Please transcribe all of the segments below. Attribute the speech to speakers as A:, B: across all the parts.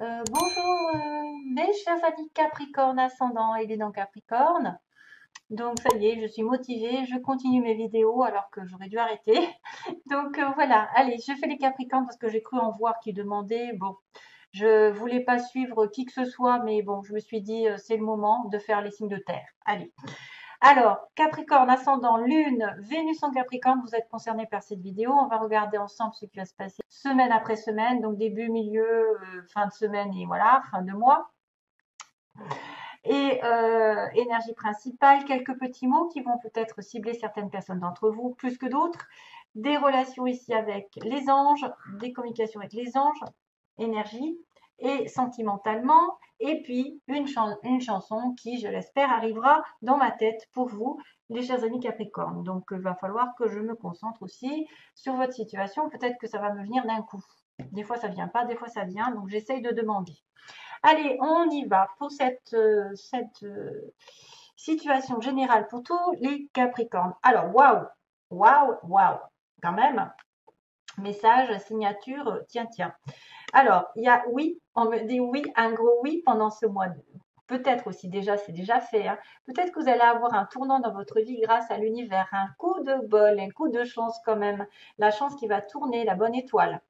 A: Bonjour mes chers amis Capricorne ascendant et les dents Capricorne. Donc ça y est, je suis motivée, je continue mes vidéos alors que j'aurais dû arrêter. Donc voilà, allez, je fais les Capricornes parce que j'ai cru en voir qui demandaient. Bon, je voulais pas suivre qui que ce soit, mais bon, je me suis dit c'est le moment de faire les signes de terre. Allez. Alors, Capricorne, ascendant, Lune, Vénus en Capricorne, vous êtes concerné par cette vidéo. On va regarder ensemble ce qui va se passer semaine après semaine, donc début, milieu, fin de semaine et voilà, fin de mois. Et énergie principale, quelques petits mots qui vont peut-être cibler certaines personnes d'entre vous plus que d'autres. Des relations ici avec les anges, des communications avec les anges, énergie et sentimentalement. Et puis une chanson qui, je l'espère, arrivera dans ma tête pour vous, les chers amis Capricorne. Donc, il va falloir que je me concentre aussi sur votre situation. Peut-être que ça va me venir d'un coup. Des fois, ça vient pas, des fois, ça vient. Donc, j'essaye de demander. Allez, on y va pour cette situation générale pour tous les Capricornes. Alors, waouh, waouh, waouh, quand même. Message, signature, tiens, tiens. Alors, il y a oui, on me dit oui, un gros oui pendant ce mois. Peut-être aussi déjà, c'est déjà fait. Hein. Peut-être que vous allez avoir un tournant dans votre vie grâce à l'univers, un coup de bol, un coup de chance quand même. La chance qui va tourner, la bonne étoile.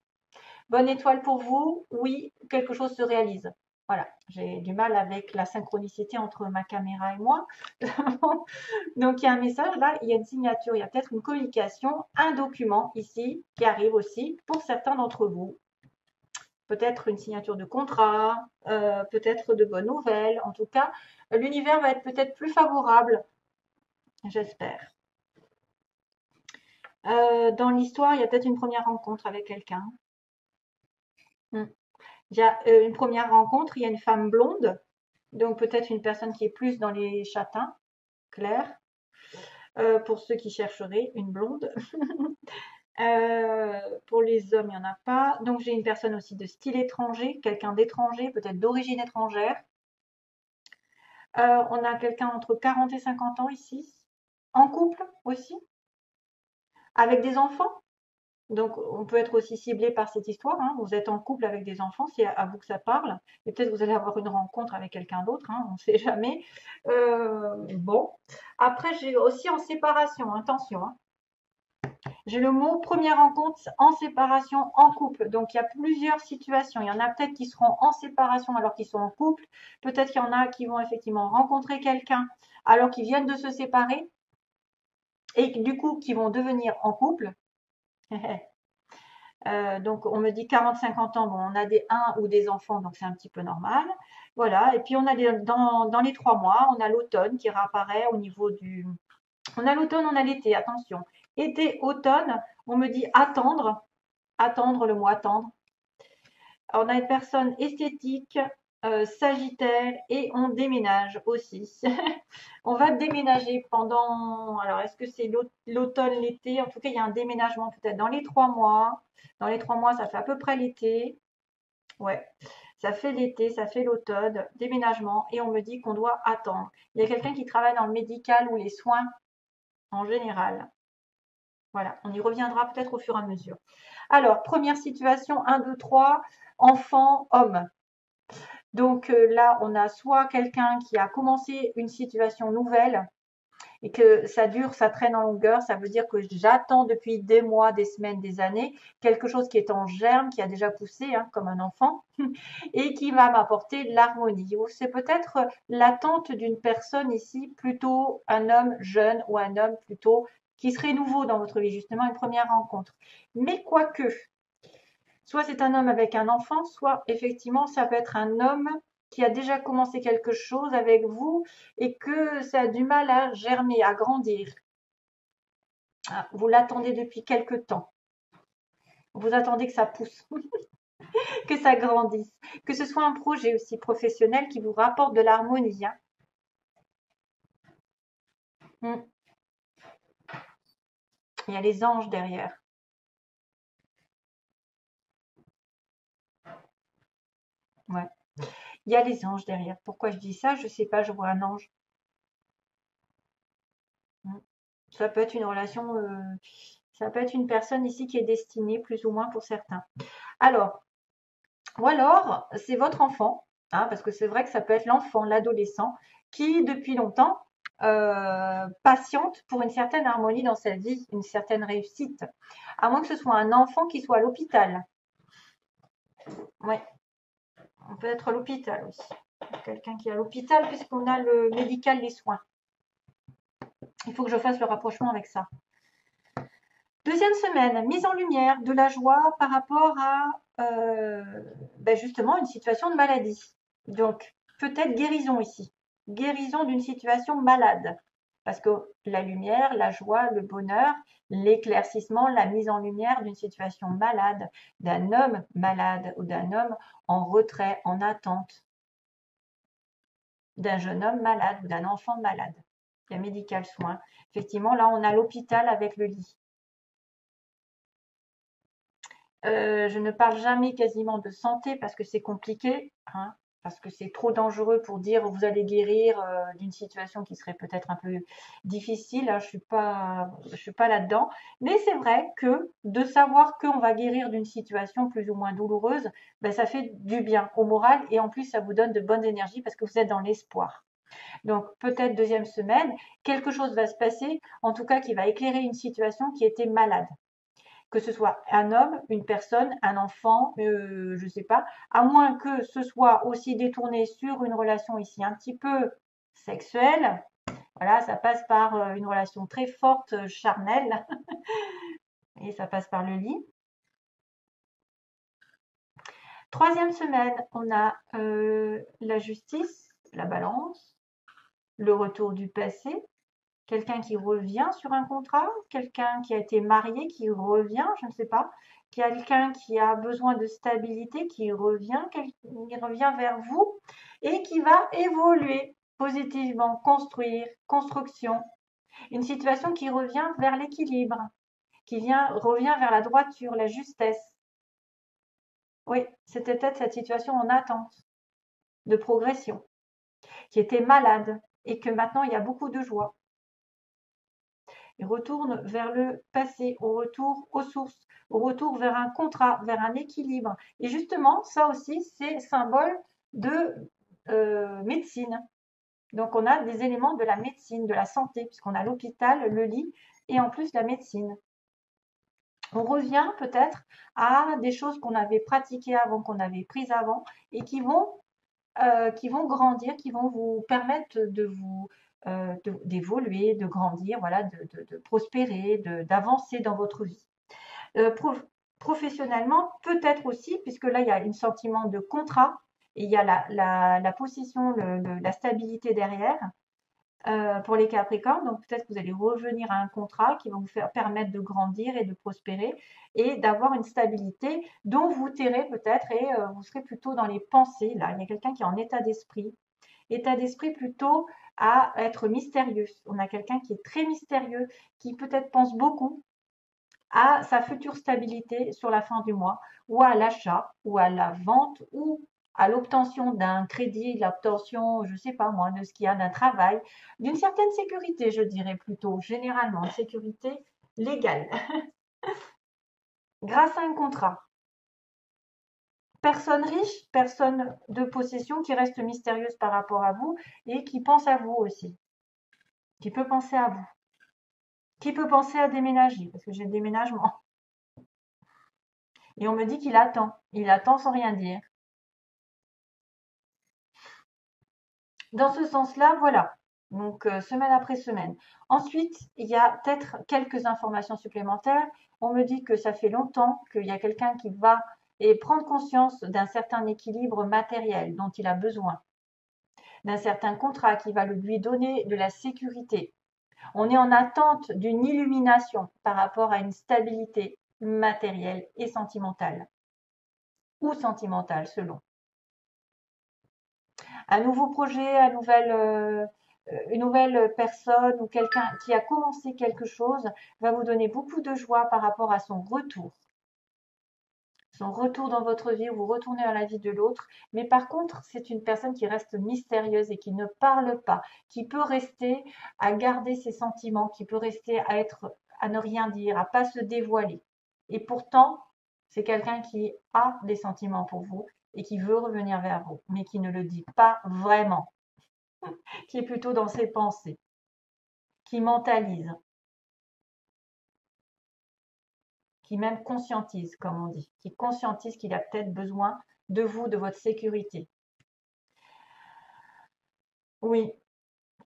A: Bonne étoile pour vous, oui, quelque chose se réalise. Voilà, j'ai du mal avec la synchronicité entre ma caméra et moi. Donc il y a un message là, il y a une signature, il y a peut-être une communication, un document ici qui arrive aussi pour certains d'entre vous. Peut-être une signature de contrat, peut-être de bonnes nouvelles. En tout cas, l'univers va être peut-être plus favorable, j'espère. Dans l'histoire, il y a peut-être une première rencontre avec quelqu'un. Hmm. Il y a une première rencontre, il y a une femme blonde, donc peut-être une personne qui est plus dans les châtains clairs, pour ceux qui chercheraient une blonde. Pour les hommes, il n'y en a pas. Donc j'ai une personne aussi de style étranger, quelqu'un d'étranger, peut-être d'origine étrangère. On a quelqu'un entre 40 et 50 ans ici, en couple aussi, avec des enfants. Donc, on peut être aussi ciblé par cette histoire. Hein. Vous êtes en couple avec des enfants, c'est à vous que ça parle. Et peut-être vous allez avoir une rencontre avec quelqu'un d'autre, hein, on ne sait jamais. Bon. Après, j'ai aussi en séparation, attention. Hein. J'ai le mot première rencontre en séparation, en couple. Donc, il y a plusieurs situations. Il y en a peut-être qui seront en séparation alors qu'ils sont en couple. Peut-être qu'il y en a qui vont effectivement rencontrer quelqu'un alors qu'ils viennent de se séparer et du coup qui vont devenir en couple. Donc on me dit 40-50 ans, bon, on a des 1 ou des enfants, donc c'est un petit peu normal. Voilà, et puis on a dans les 3 mois, on a l'automne qui réapparaît au niveau du... On a l'automne, on a l'été, attention. Été, automne, on me dit attendre, attendre le mot attendre. Alors, on a une personne esthétique, sagittaire, et on déménage aussi. On va déménager pendant, alors est-ce que c'est l'automne, l'été? En tout cas, il y a un déménagement peut-être dans les 3 mois. Dans les 3 mois, ça fait à peu près l'été. Ouais, ça fait l'été, ça fait l'automne, déménagement, et on me dit qu'on doit attendre. Il y a quelqu'un qui travaille dans le médical ou les soins en général. Voilà, on y reviendra peut-être au fur et à mesure. Alors, première situation, 1, 2, 3, enfant, homme. Donc là, on a soit quelqu'un qui a commencé une situation nouvelle et que ça dure, ça traîne en longueur, ça veut dire que j'attends depuis des mois, des semaines, des années, quelque chose qui est en germe, qui a déjà poussé, hein, comme un enfant, et qui va m'apporter de l'harmonie. Ou c'est peut-être l'attente d'une personne ici, plutôt un homme jeune ou un homme plutôt qui serait nouveau dans votre vie, justement une première rencontre. Mais quoique, soit c'est un homme avec un enfant, soit effectivement ça peut être un homme qui a déjà commencé quelque chose avec vous et que ça a du mal à germer, à grandir. Ah, vous l'attendez depuis quelque temps. Vous attendez que ça pousse, que ça grandisse, que ce soit un projet aussi professionnel qui vous rapporte de l'harmonie. Hein. Mm. Il y a les anges derrière. Ouais. Il y a les anges derrière. Pourquoi je dis ça? Je ne sais pas, je vois un ange. Mm. Ça peut être une relation, ça peut être une personne ici qui est destinée plus ou moins pour certains. Alors, Ou alors, c'est votre enfant, hein, parce que c'est vrai que ça peut être l'enfant, l'adolescent, qui depuis longtemps patiente pour une certaine harmonie dans sa vie, une certaine réussite. À moins que ce soit un enfant qui soit à l'hôpital. Oui, on peut être à l'hôpital aussi. Quelqu'un qui est à l'hôpital puisqu'on a le médical, les soins. Il faut que je fasse le rapprochement avec ça. Deuxième semaine, mise en lumière de la joie par rapport à justement une situation de maladie. Donc, peut-être guérison ici. Guérison d'une situation malade. Parce que la lumière, la joie, le bonheur, l'éclaircissement, la mise en lumière d'une situation malade, d'un homme malade ou d'un homme en retrait, en attente, d'un jeune homme malade ou d'un enfant malade. Il y a médical soin. Effectivement, là, on a l'hôpital avec le lit. Je ne parle jamais quasiment de santé parce que c'est compliqué, hein, parce que c'est trop dangereux pour dire vous allez guérir d'une situation qui serait peut-être un peu difficile. Hein, je suis pas là-dedans. Mais c'est vrai que de savoir qu'on va guérir d'une situation plus ou moins douloureuse, ben, ça fait du bien au moral et en plus ça vous donne de bonnes énergies parce que vous êtes dans l'espoir. Donc peut-être deuxième semaine, quelque chose va se passer, en tout cas qui va éclairer une situation qui était malade, que ce soit un homme, une personne, un enfant, je ne sais pas, à moins que ce soit aussi détourné sur une relation ici un petit peu sexuelle. Voilà, ça passe par une relation très forte, charnelle, et ça passe par le lit. Troisième semaine, on a la justice, la balance, le retour du passé, quelqu'un qui revient sur un contrat, quelqu'un qui a été marié, qui revient, je ne sais pas, quelqu'un qui a besoin de stabilité, qui revient vers vous et qui va évoluer positivement, construire, construction. Une situation qui revient vers l'équilibre, revient vers la droiture, la justesse. Oui, c'était peut-être cette situation en attente de progression, qui était malade et que maintenant il y a beaucoup de joie. Il retourne vers le passé, au retour aux sources, au retour vers un contrat, vers un équilibre. Et justement, ça aussi, c'est symbole de médecine. Donc, on a des éléments de la médecine, de la santé, puisqu'on a l'hôpital, le lit et en plus la médecine. On revient peut-être à des choses qu'on avait pratiquées avant, qu'on avait prises avant et qui vont grandir, qui vont vous permettre d'évoluer, de grandir, voilà, de prospérer, d'avancer dans votre vie. Professionnellement, peut-être aussi, puisque là, il y a un sentiment de contrat et il y a la possession, la stabilité derrière. Pour les Capricornes, donc peut-être que vous allez revenir à un contrat qui va vous permettre de grandir et de prospérer et d'avoir une stabilité dont vous tairez peut-être et vous serez plutôt dans les pensées. Là, il y a quelqu'un qui est en état d'esprit plutôt à être mystérieux. On a quelqu'un qui est très mystérieux, qui peut-être pense beaucoup à sa future stabilité sur la fin du mois, ou à l'achat, ou à la vente, ou à l'obtention d'un crédit, l'obtention, je ne sais pas moi, de ce qu'il y a d'un travail, d'une certaine sécurité, je dirais plutôt, généralement, une sécurité légale, grâce à un contrat. Personne riche, personne de possession qui reste mystérieuse par rapport à vous et qui pense à vous aussi, qui peut penser à vous, qui peut penser à déménager, parce que j'ai le déménagement. Et on me dit qu'il attend. Il attend sans rien dire. Dans ce sens-là, voilà. Donc, semaine après semaine. Ensuite, il y a peut-être quelques informations supplémentaires. On me dit que ça fait longtemps qu'il y a quelqu'un qui va prendre conscience d'un certain équilibre matériel dont il a besoin, d'un certain contrat qui va lui donner de la sécurité. On est en attente d'une illumination par rapport à une stabilité matérielle et sentimentale, ou sentimentale selon. Un nouveau projet, une nouvelle personne ou quelqu'un qui a commencé quelque chose va vous donner beaucoup de joie par rapport à son retour. Son retour dans votre vie, vous retournez dans la vie de l'autre. Mais par contre, c'est une personne qui reste mystérieuse et qui ne parle pas, qui peut rester à garder ses sentiments, qui peut rester à ne rien dire, à pas se dévoiler. Et pourtant, c'est quelqu'un qui a des sentiments pour vous et qui veut revenir vers vous, mais qui ne le dit pas vraiment, qui est plutôt dans ses pensées, qui mentalise, qui même conscientise, comme on dit, qui conscientise qu'il a peut-être besoin de vous, de votre sécurité. Oui,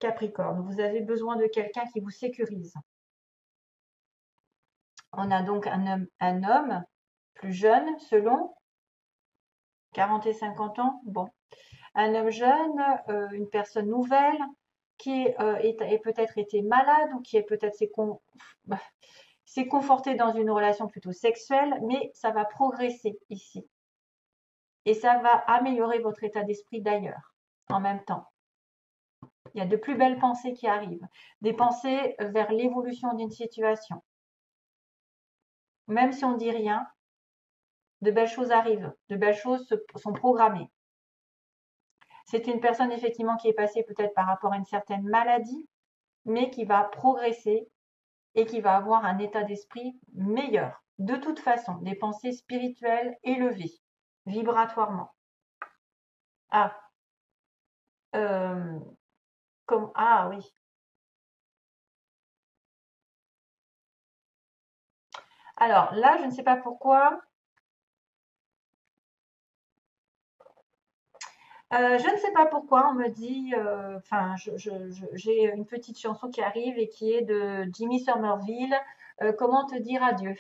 A: Capricorne, vous avez besoin de quelqu'un qui vous sécurise. On a donc un homme plus jeune, selon 40 et 50 ans. Bon, un homme jeune, une personne nouvelle qui est peut-être été malade ou qui est peut-être s'est conforté dans une relation plutôt sexuelle, mais ça va progresser ici. Et ça va améliorer votre état d'esprit d'ailleurs, en même temps. Il y a de plus belles pensées qui arrivent, des pensées vers l'évolution d'une situation. Même si on ne dit rien, de belles choses arrivent, de belles choses sont programmées. C'est une personne effectivement qui est passée peut-être par rapport à une certaine maladie, mais qui va progresser et qui va avoir un état d'esprit meilleur. De toute façon, des pensées spirituelles élevées, vibratoirement. Ah, ah oui. Alors là, je ne sais pas pourquoi. Je ne sais pas pourquoi on me dit, enfin, j'ai une petite chanson qui arrive et qui est de Jimmy Somerville, Comment te dire adieu.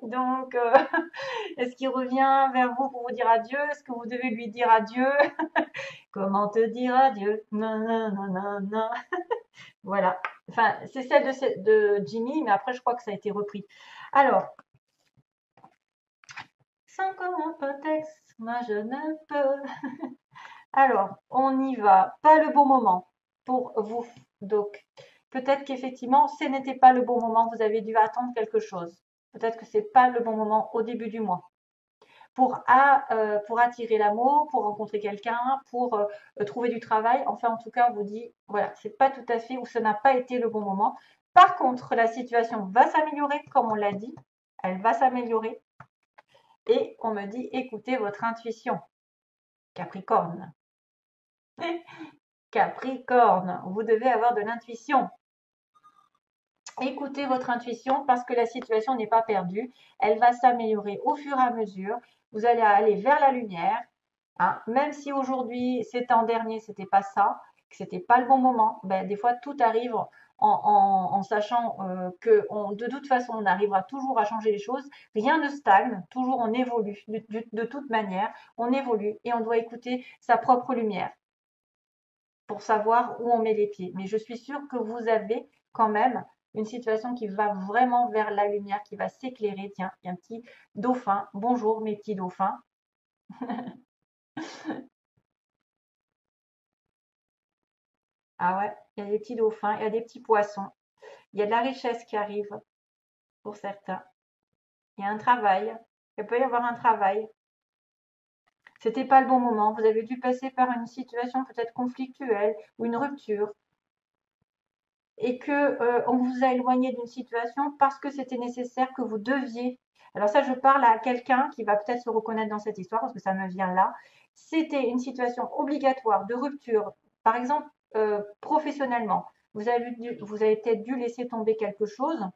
A: Donc, est-ce qu'il revient vers vous pour vous dire adieu? Est-ce que vous devez lui dire adieu? Comment te dire adieu? Non, non, non, non, non. Voilà. Enfin, c'est celle de Jimmy, mais après, je crois que ça a été repris. Alors, sans comme un prétexte, moi je ne peux. Alors, on y va. Pas le bon moment pour vous. Donc, peut-être qu'effectivement, ce n'était pas le bon moment. Vous avez dû attendre quelque chose. Peut-être que c'est pas le bon moment au début du mois. Pour attirer l'amour, pour rencontrer quelqu'un, pour trouver du travail. Enfin, en tout cas, on vous dit, voilà, c'est pas tout à fait ou ce n'a pas été le bon moment. Par contre, la situation va s'améliorer, comme on l'a dit. Elle va s'améliorer. Et on me dit, écoutez votre intuition. Capricorne. Capricorne, vous devez avoir de l'intuition. Écoutez votre intuition parce que la situation n'est pas perdue. Elle va s'améliorer au fur et à mesure. Vous allez aller vers la lumière. Hein. Même si aujourd'hui, c'était en dernier, c'était pas ça, que c'était pas le bon moment, ben, des fois, tout arrive en sachant que de toute façon, on arrivera toujours à changer les choses. Rien ne stagne, toujours on évolue. De toute manière, on évolue et on doit écouter sa propre lumière pour savoir où on met les pieds. Mais je suis sûre que vous avez quand même une situation qui va vraiment vers la lumière, qui va s'éclairer. Tiens, il y a un petit dauphin. Bonjour mes petits dauphins. Ah ouais, il y a des petits dauphins, il y a des petits poissons. Il y a de la richesse qui arrive pour certains. Il y a un travail. Il peut y avoir un travail. C'était pas le bon moment. Vous avez dû passer par une situation peut-être conflictuelle ou une rupture. Et que on vous a éloigné d'une situation parce que c'était nécessaire que vous deviez. Alors ça, je parle à quelqu'un qui va peut-être se reconnaître dans cette histoire parce que ça me vient là. C'était une situation obligatoire de rupture, par exemple professionnellement. Vous avez peut-être dû laisser tomber quelque chose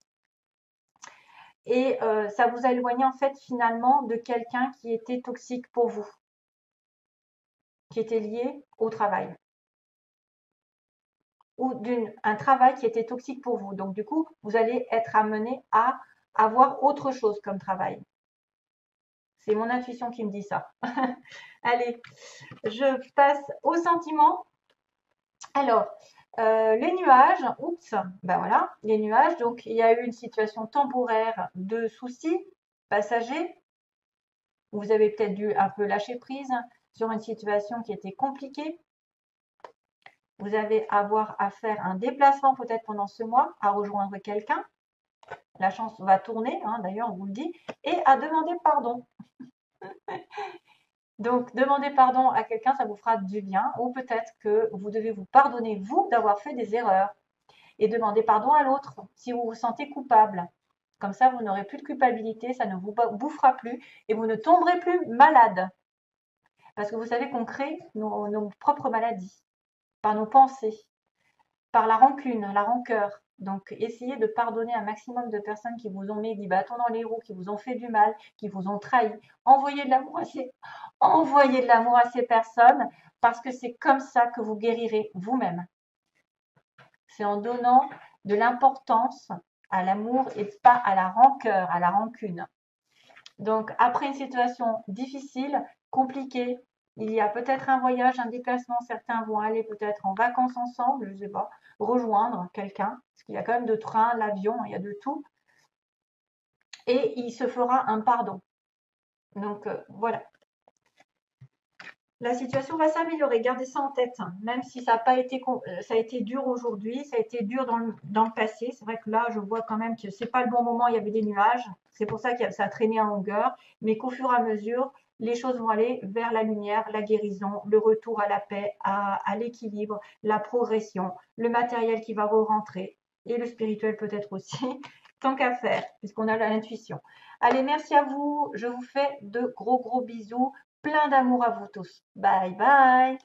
A: et ça vous a éloigné en fait finalement de quelqu'un qui était toxique pour vous, qui était lié au travail ou d'un travail qui était toxique pour vous. Donc, du coup, vous allez être amené à avoir autre chose comme travail. C'est mon intuition qui me dit ça. Allez, je passe aux sentiments. Alors, les nuages, oups, ben voilà, les nuages. Donc, il y a eu une situation temporaire de soucis passagers. Vous avez peut-être dû un peu lâcher prise sur une situation qui était compliquée. Vous allez avoir à faire un déplacement peut-être pendant ce mois, à rejoindre quelqu'un. La chance va tourner, hein, d'ailleurs, on vous le dit, et à demander pardon. Donc, demander pardon à quelqu'un, ça vous fera du bien, ou peut-être que vous devez vous pardonner, vous, d'avoir fait des erreurs, et demander pardon à l'autre si vous vous sentez coupable. Comme ça, vous n'aurez plus de culpabilité, ça ne vous bouffera plus et vous ne tomberez plus malade. Parce que vous savez qu'on crée nos propres maladies par nos pensées, par la rancune, la rancœur. Donc, essayez de pardonner un maximum de personnes qui vous ont mis des bâtons dans les roues, qui vous ont fait du mal, qui vous ont trahi. Envoyez de l'amour à ces personnes parce que c'est comme ça que vous guérirez vous-même. C'est en donnant de l'importance à l'amour et pas à la rancœur, à la rancune. Donc, après une situation difficile, compliquée, il y a peut-être un voyage, un déplacement, certains vont aller peut-être en vacances ensemble, je ne sais pas, rejoindre quelqu'un, parce qu'il y a quand même de train, l'avion, il y a de tout, et il se fera un pardon. Donc, voilà. La situation va s'améliorer, gardez ça en tête, hein. Même si ça n'a pas été, ça a été dur aujourd'hui, ça a été dur dans le passé. C'est vrai que là, je vois quand même que c'est pas le bon moment, il y avait des nuages. C'est pour ça que ça a traîné en longueur, mais qu'au fur et à mesure, les choses vont aller vers la lumière, la guérison, le retour à la paix, à l'équilibre, la progression, le matériel qui va re-rentrer et le spirituel peut-être aussi, tant qu'à faire, puisqu'on a l'intuition. Allez, merci à vous. Je vous fais de gros bisous. Plein d'amour à vous tous. Bye bye.